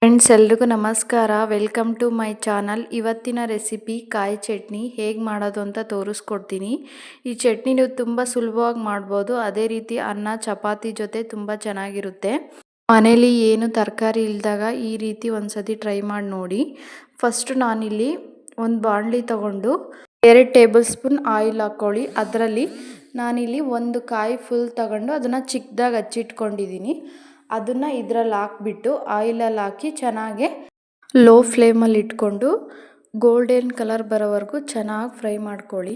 Friends ಎಲ್ರಿಗೂ ನಮಸ್ಕಾರ. Welcome to my channel. ಇವತ್ತಿನ ರೆಸಿಪಿ ಕಾಯಿ ಚಟ್ನಿ ಹೇಗೆ ಮಾಡೋದು ಅಂತ ತೋರಿಸ್ಕೊಡ್ತೀನಿ. ಈ ಚಟ್ನಿ ನೀವು ತುಂಬ ಸುಲಭವಾಗಿ ಮಾಡ್ಬೋದು. ಅದೇ ರೀತಿ ಅನ್ನ ಚಪಾತಿ ಜೊತೆ ತುಂಬ ಚೆನ್ನಾಗಿರುತ್ತೆ. ಮನೇಲಿ ಏನು ತರಕಾರಿ ಇಲ್ದಾಗ ಈ ರೀತಿ ಒಂದ್ಸತಿ ಟ್ರೈ ಮಾಡಿ ನೋಡಿ. ಫಸ್ಟು ನಾನಿಲ್ಲಿ ಒಂದು ಬಾಣಲಿ ತಗೊಂಡು 2 ಟೇಬಲ್ ಸ್ಪೂನ್ ಆಯಿಲ್ ಹಾಕ್ಕೊಳ್ಳಿ. ಅದರಲ್ಲಿ ನಾನಿಲ್ಲಿ ಒಂದು ಕಾಯಿ ಫುಲ್ ತಗೊಂಡು ಅದನ್ನು ಚಿಕ್ಕದಾಗಿ ಹಚ್ಚಿಟ್ಕೊಂಡಿದ್ದೀನಿ. ಅದನ್ನು ಇದರಲ್ಲಿ ಹಾಕ್ಬಿಟ್ಟು ಆಯಿಲಲ್ಲಿ ಹಾಕಿ ಚೆನ್ನಾಗಿ ಲೋ ಫ್ಲೇಮಲ್ಲಿ ಇಟ್ಕೊಂಡು ಗೋಲ್ಡನ್ ಕಲರ್ ಬರೋವರೆಗೂ ಚೆನ್ನಾಗಿ ಫ್ರೈ ಮಾಡ್ಕೊಳ್ಳಿ.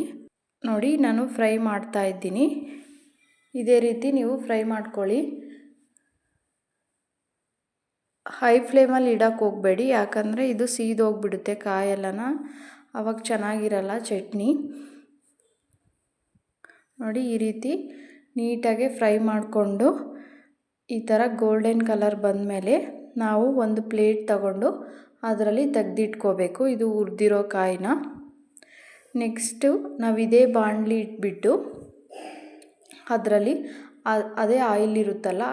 ನೋಡಿ ನಾನು ಫ್ರೈ ಮಾಡ್ತಾ ಇದ್ದೀನಿ. ಇದೇ ರೀತಿ ನೀವು ಫ್ರೈ ಮಾಡ್ಕೊಳ್ಳಿ. ಹೈ ಫ್ಲೇಮಲ್ಲಿ ಇಡಕ್ಕೆ ಹೋಗಬೇಡಿ, ಯಾಕಂದರೆ ಇದು ಸೀದೋಗ್ಬಿಡುತ್ತೆ ಕಾಯೆಲ್ಲನ, ಅವಾಗ ಚೆನ್ನಾಗಿರಲ್ಲ ಚಟ್ನಿ. ನೋಡಿ ಈ ರೀತಿ ನೀಟಾಗಿ ಫ್ರೈ ಮಾಡಿಕೊಂಡು ಈ ಥರ ಗೋಲ್ಡನ್ ಕಲರ್ ಬಂದಮೇಲೆ ನಾವು ಒಂದು ಪ್ಲೇಟ್ ತಗೊಂಡು ಅದರಲ್ಲಿ ತೆಗೆದಿಟ್ಕೋಬೇಕು ಇದು ಹುರಿದಿರೋ ಕಾಯಿನ. ನೆಕ್ಸ್ಟು ನಾವು ಇದೇ ಬಾಣಲಿ ಇಟ್ಬಿಟ್ಟು ಅದರಲ್ಲಿ ಅದೇ ಆಯಿಲ್ ಇರುತ್ತಲ್ಲ,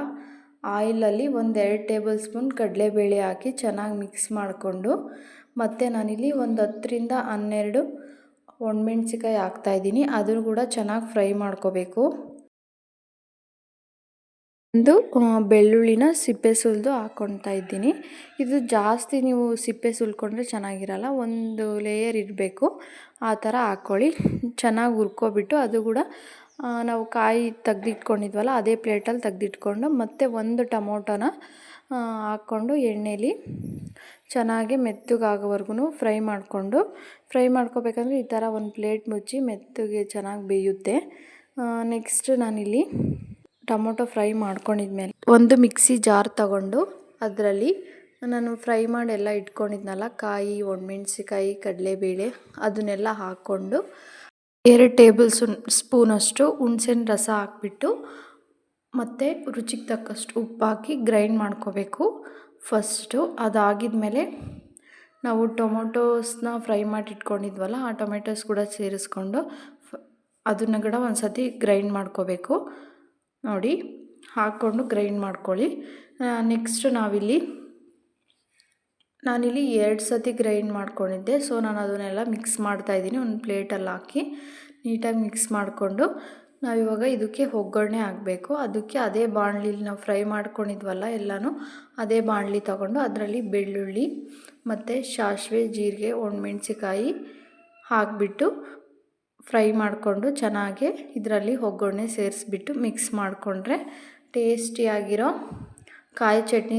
ಆಯಿಲಲ್ಲಿ 1-2 ಟೇಬಲ್ ಸ್ಪೂನ್ ಕಡಲೆಬೇಳೆ ಹಾಕಿ ಚೆನ್ನಾಗಿ ಮಿಕ್ಸ್ ಮಾಡಿಕೊಂಡು, ಮತ್ತು ನಾನಿಲ್ಲಿ ಒಂದು 10-12 ಒಣಮೆಣ್ಸಿಕಾಯಿ ಹಾಕ್ತಾಯಿದ್ದೀನಿ. ಅದನ್ನು ಕೂಡ ಚೆನ್ನಾಗಿ ಫ್ರೈ ಮಾಡ್ಕೋಬೇಕು. ಒಂದು ಬೆಳ್ಳುಳ್ಳಿನ ಸಿಪ್ಪೆ ಸುಲಿದು ಹಾಕ್ಕೊಳ್ತಾ ಇದ್ದೀನಿ. ಇದು ಜಾಸ್ತಿ ನೀವು ಸಿಪ್ಪೆ ಸುಲ್ಕೊಂಡ್ರೆ ಚೆನ್ನಾಗಿರಲ್ಲ, ಒಂದು ಲೇಯರ್ ಇರಬೇಕು, ಆ ಥರ ಹಾಕ್ಕೊಳ್ಳಿ. ಚೆನ್ನಾಗಿ ಹುರ್ಕೊಬಿಟ್ಟು ಅದು ಕೂಡ ನಾವು ಕಾಯಿ ತೆಗ್ದಿಟ್ಕೊಂಡಿದ್ವಲ್ಲ ಅದೇ ಪ್ಲೇಟಲ್ಲಿ ತೆಗ್ದಿಟ್ಕೊಂಡು, ಮತ್ತು ಒಂದು ಟೊಮೊಟೊನ ಹಾಕ್ಕೊಂಡು ಎಣ್ಣೆಲಿ ಚೆನ್ನಾಗಿ ಮೆತ್ತಗಾಗೋವರೆಗೂ ಫ್ರೈ ಮಾಡ್ಕೋಬೇಕಂದ್ರೆ ಈ ಥರ ಒಂದು ಪ್ಲೇಟ್ ಮುಚ್ಚಿ ಮೆತ್ತಗೆ ಚೆನ್ನಾಗಿ ಬೇಯುತ್ತೆ. ನೆಕ್ಸ್ಟ್ ನಾನಿಲ್ಲಿ ಟೊಮೊಟೊ ಫ್ರೈ ಮಾಡ್ಕೊಂಡಿದ್ಮೇಲೆ ಒಂದು ಮಿಕ್ಸಿ ಜಾರ್ ತಗೊಂಡು ಅದರಲ್ಲಿ ನಾನು ಫ್ರೈ ಮಾಡಿ ಎಲ್ಲ ಇಟ್ಕೊಂಡಿದ್ನಲ್ಲ ಕಾಯಿ, ಒಣಮೆಣ್ಸಿಕಾಯಿ, ಕಡಲೆಬೇಳೆ ಅದನ್ನೆಲ್ಲ ಹಾಕ್ಕೊಂಡು 2 ಟೇಬಲ್ ಸ್ಪೂನಷ್ಟು ಹುಣಸೆಹಣ್ಣು ರಸ ಹಾಕ್ಬಿಟ್ಟು ಮತ್ತು ರುಚಿಗೆ ತಕ್ಕಷ್ಟು ಉಪ್ಪು ಹಾಕಿ ಗ್ರೈಂಡ್ ಮಾಡ್ಕೋಬೇಕು ಫಸ್ಟು. ಅದಾಗಿದ್ಮೇಲೆ ನಾವು ಟೊಮೊಟೋಸ್ನ ಫ್ರೈ ಮಾಡಿ ಇಟ್ಕೊಂಡಿದ್ವಲ್ಲ ಆ ಟೊಮೆಟೋಸ್ ಕೂಡ ಸೇರಿಸ್ಕೊಂಡು ಅದನ್ನು ಕೂಡ ಒಂದು ಸತಿ ಗ್ರೈಂಡ್ ಮಾಡ್ಕೋಬೇಕು. ನೋಡಿ ಹಾಕ್ಕೊಂಡು ಗ್ರೈಂಡ್ ಮಾಡ್ಕೊಳ್ಳಿ. ನೆಕ್ಸ್ಟ್ ನಾನಿಲ್ಲಿ 2 ಸತಿ ಗ್ರೈಂಡ್ ಮಾಡ್ಕೊಂಡಿದ್ದೆ, ಸೊ ನಾನು ಅದನ್ನೆಲ್ಲ ಮಿಕ್ಸ್ ಮಾಡ್ತಾಯಿದ್ದೀನಿ. ಒಂದು ಪ್ಲೇಟಲ್ಲಿ ಹಾಕಿ ನೀಟಾಗಿ ಮಿಕ್ಸ್ ಮಾಡಿಕೊಂಡು ನಾವಿವಾಗ ಇದಕ್ಕೆ ಒಗ್ಗರಣೆ ಹಾಕಬೇಕು. ಅದಕ್ಕೆ ಅದೇ ಬಾಣಲಿಲಿ ನಾವು ಫ್ರೈ ಮಾಡ್ಕೊಂಡಿದ್ವಲ್ಲ ಎಲ್ಲನೂ, ಅದೇ ಬಾಣಲಿ ತಗೊಂಡು ಅದರಲ್ಲಿ ಬೆಳ್ಳುಳ್ಳಿ ಮತ್ತು ಸಾಸಿವೆ, ಜೀರಿಗೆ, ಒಣಮೆಣ್ಸಿಕಾಯಿ ಹಾಕಿಬಿಟ್ಟು ಫ್ರೈ ಮಾಡಿಕೊಂಡು ಚೆನ್ನಾಗಿ ಇದರಲ್ಲಿ ಒಗ್ಗರಣೆ ಸೇರಿಸ್ಬಿಟ್ಟು ಮಿಕ್ಸ್ ಮಾಡಿಕೊಂಡ್ರೆ ಟೇಸ್ಟಿಯಾಗಿರೋ ಕಾಯಿ ಚಟ್ನಿ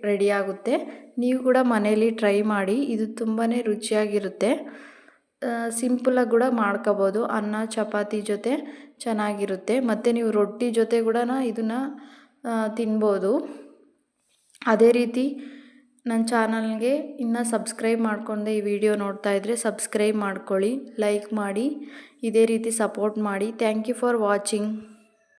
ರೆಡಿಯಾಗುತ್ತೆ. ನೀವು ಕೂಡ ಮನೇಲಿ ಟ್ರೈ ಮಾಡಿ, ಇದು ತುಂಬಾ ರುಚಿಯಾಗಿರುತ್ತೆ. ಸಿಂಪಲಾಗಿ ಕೂಡ ಮಾಡ್ಕೋಬೋದು, ಅನ್ನ ಚಪಾತಿ ಜೊತೆ ಚೆನ್ನಾಗಿರುತ್ತೆ. ಮತ್ತು ನೀವು ರೊಟ್ಟಿ ಜೊತೆ ಕೂಡ ಇದನ್ನು ತಿನ್ಬೋದು. ಅದೇ ರೀತಿ ನನ್ನ ಚಾನಲ್ಗೆ ಇನ್ನೂ ಸಬ್ಸ್ಕ್ರೈಬ್ ಮಾಡ್ಕೊಂಡೆ ಈ ವಿಡಿಯೋ ನೋಡ್ತಾ ಇದ್ದರೆ ಸಬ್ಸ್ಕ್ರೈಬ್ ಮಾಡ್ಕೊಳ್ಳಿ, ಲೈಕ್ ಮಾಡಿ, ಇದೇ ರೀತಿ ಸಪೋರ್ಟ್ ಮಾಡಿ. Thank you for watching.